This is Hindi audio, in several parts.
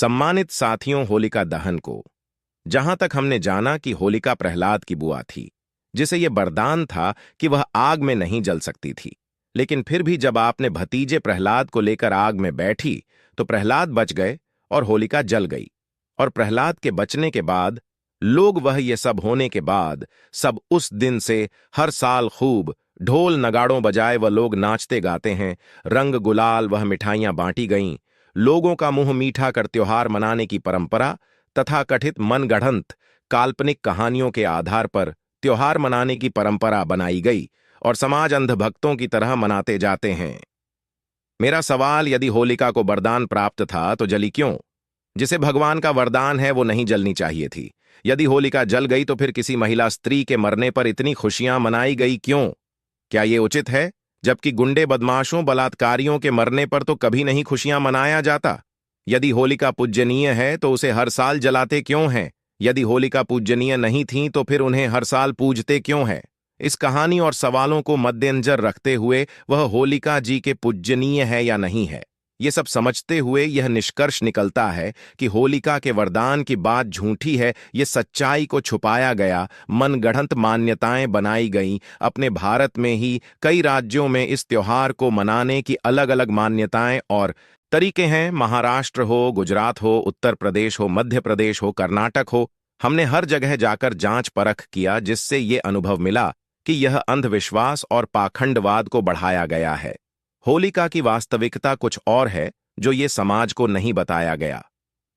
सम्मानित साथियों, होलिका दहन को जहां तक हमने जाना कि होलिका प्रहलाद की बुआ थी, जिसे यह वरदान था कि वह आग में नहीं जल सकती थी। लेकिन फिर भी जब आपने भतीजे प्रहलाद को लेकर आग में बैठी तो प्रहलाद बच गए और होलिका जल गई। और प्रहलाद के बचने के बाद लोग, वह ये सब होने के बाद, सब उस दिन से हर साल खूब ढोल नगाड़ों बजाए वह लोग नाचते गाते हैं। रंग गुलाल वह मिठाइयां बांटी गईं। लोगों का मुंह मीठा कर त्योहार मनाने की परंपरा तथा कथित मनगढ़ंत काल्पनिक कहानियों के आधार पर त्योहार मनाने की परंपरा बनाई गई और समाज अंधभक्तों की तरह मनाते जाते हैं। मेरा सवाल, यदि होलिका को वरदान प्राप्त था तो जली क्यों? जिसे भगवान का वरदान है वो नहीं जलनी चाहिए थी। यदि होलिका जल गई तो फिर किसी महिला स्त्री के मरने पर इतनी खुशियां मनाई गई क्यों? क्या ये उचित है? जबकि गुंडे, बदमाशों, बलात्कारियों के मरने पर तो कभी नहीं खुशियां मनाया जाता। यदि होलिका पूज्यनीय है तो उसे हर साल जलाते क्यों हैं? यदि होलिका पूज्यनीय नहीं थी तो फिर उन्हें हर साल पूजते क्यों हैं? इस कहानी और सवालों को मद्देनजर रखते हुए वह होलिका जी के पूज्यनीय है या नहीं है, ये सब समझते हुए यह निष्कर्ष निकलता है कि होलिका के वरदान की बात झूठी है। ये सच्चाई को छुपाया गया, मनगढ़ंत मान्यताएं बनाई गईं। अपने भारत में ही कई राज्यों में इस त्योहार को मनाने की अलग अलग मान्यताएं और तरीके हैं। महाराष्ट्र हो, गुजरात हो, उत्तर प्रदेश हो, मध्य प्रदेश हो, कर्नाटक हो, हमने हर जगह जाकर जांच परख किया, जिससे ये अनुभव मिला कि यह अंधविश्वास और पाखंडवाद को बढ़ाया गया है। होलिका की वास्तविकता कुछ और है जो ये समाज को नहीं बताया गया।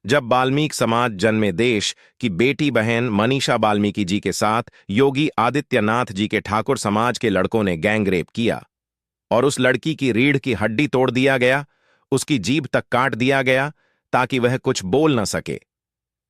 जब वाल्मीकि समाज जन्मे देश की बेटी बहन मनीषा वाल्मीकि जी के साथ योगी आदित्यनाथ जी के ठाकुर समाज के लड़कों ने गैंग रेप किया और उस लड़की की रीढ़ की हड्डी तोड़ दिया गया, उसकी जीभ तक काट दिया गया ताकि वह कुछ बोल न सके।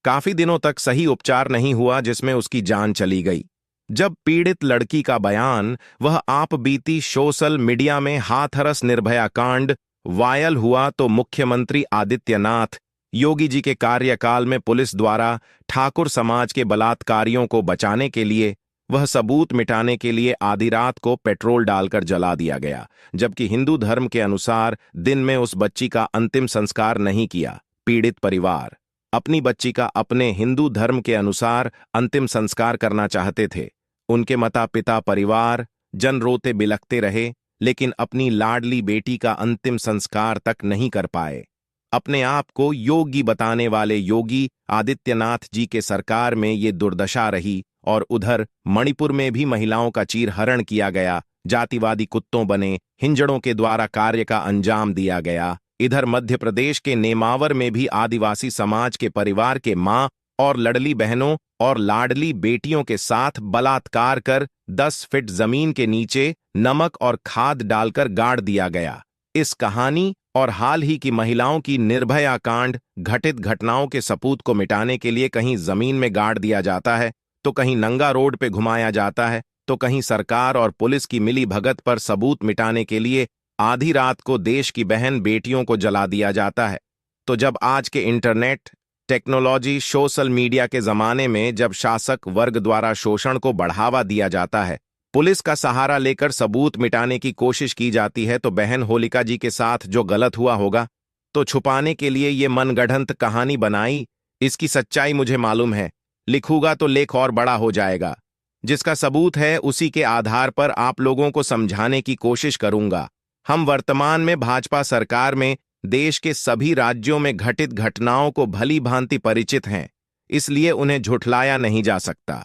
काफी दिनों तक सही उपचार नहीं हुआ, जिसमें उसकी जान चली गई। जब पीड़ित लड़की का बयान वह आप बीती सोशल मीडिया में हाथरस निर्भया कांड वायरल हुआ तो मुख्यमंत्री आदित्यनाथ योगी जी के कार्यकाल में पुलिस द्वारा ठाकुर समाज के बलात्कारियों को बचाने के लिए, वह सबूत मिटाने के लिए आधी रात को पेट्रोल डालकर जला दिया गया। जबकि हिंदू धर्म के अनुसार दिन में उस बच्ची का अंतिम संस्कार नहीं किया। पीड़ित परिवार अपनी बच्ची का अपने हिंदू धर्म के अनुसार अंतिम संस्कार करना चाहते थे। उनके माता पिता, परिवार जन रोते बिलखते रहे, लेकिन अपनी लाडली बेटी का अंतिम संस्कार तक नहीं कर पाए। अपने आप को योगी बताने वाले योगी आदित्यनाथ जी के सरकार में ये दुर्दशा रही। और उधर मणिपुर में भी महिलाओं का चीरहरण किया गया, जातिवादी कुत्तों बने हिंजड़ों के द्वारा कार्य का अंजाम दिया गया। इधर मध्य प्रदेश के नेमावर में भी आदिवासी समाज के परिवार के मां और लड़ली बहनों और लाडली बेटियों के साथ बलात्कार कर 10 फीट जमीन के नीचे नमक और खाद डालकर गाड़ दिया गया। इस कहानी और हाल ही की महिलाओं की निर्भया कांड घटित घटनाओं के सबूत को मिटाने के लिए कहीं जमीन में गाड़ दिया जाता है, तो कहीं नंगा रोड पे घुमाया जाता है, तो कहीं सरकार और पुलिस की मिली भगत पर सबूत मिटाने के लिए आधी रात को देश की बहन बेटियों को जला दिया जाता है। तो जब आज के इंटरनेट, टेक्नोलॉजी, सोशल मीडिया के जमाने में जब शासक वर्ग द्वारा शोषण को बढ़ावा दिया जाता है, पुलिस का सहारा लेकर सबूत मिटाने की कोशिश की जाती है, तो बहन होलिका जी के साथ जो गलत हुआ होगा तो छुपाने के लिए ये मनगढ़ंत कहानी बनाई। इसकी सच्चाई मुझे मालूम है, लिखूंगा तो लेख और बड़ा हो जाएगा। जिसका सबूत है उसी के आधार पर आप लोगों को समझाने की कोशिश करूंगा। हम वर्तमान में भाजपा सरकार में देश के सभी राज्यों में घटित घटनाओं को भली भांति परिचित हैं, इसलिए उन्हें झुठलाया नहीं जा सकता।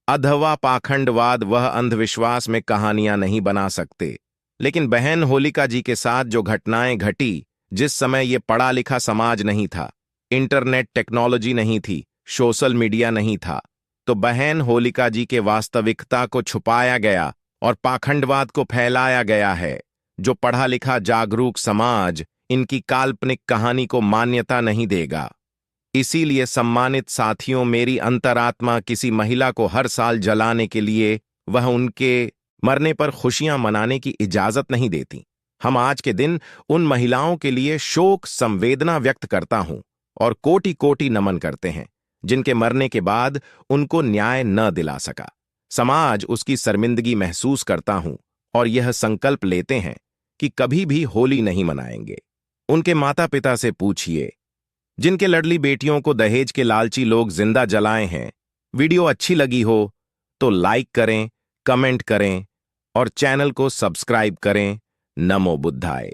अथवा पाखंडवाद वह अंधविश्वास में कहानियां नहीं बना सकते। लेकिन बहन होलिका जी के साथ जो घटनाएं घटी, जिस समय ये पढ़ा लिखा समाज नहीं था, इंटरनेट टेक्नोलॉजी नहीं थी, सोशल मीडिया नहीं था, तो बहन होलिका जी के वास्तविकता को छुपाया गया और पाखंडवाद को फैलाया गया है। जो पढ़ा लिखा जागरूक समाज इनकी काल्पनिक कहानी को मान्यता नहीं देगा। इसीलिए सम्मानित साथियों, मेरी अंतरात्मा किसी महिला को हर साल जलाने के लिए, वह उनके मरने पर खुशियां मनाने की इजाजत नहीं देती। हम आज के दिन उन महिलाओं के लिए शोक संवेदना व्यक्त करता हूं और कोटि कोटि नमन करते हैं जिनके मरने के बाद उनको न्याय न दिला सका। समाज उसकी शर्मिंदगी महसूस करता हूं और यह संकल्प लेते हैं कि कभी भी होली नहीं मनाएंगे। उनके माता पिता से पूछिए, जिनके लड़ली बेटियों को दहेज के लालची लोग जिंदा जलाए हैं। वीडियो अच्छी लगी हो तो लाइक करें, कमेंट करें और चैनल को सब्सक्राइब करें। नमो बुद्धाय।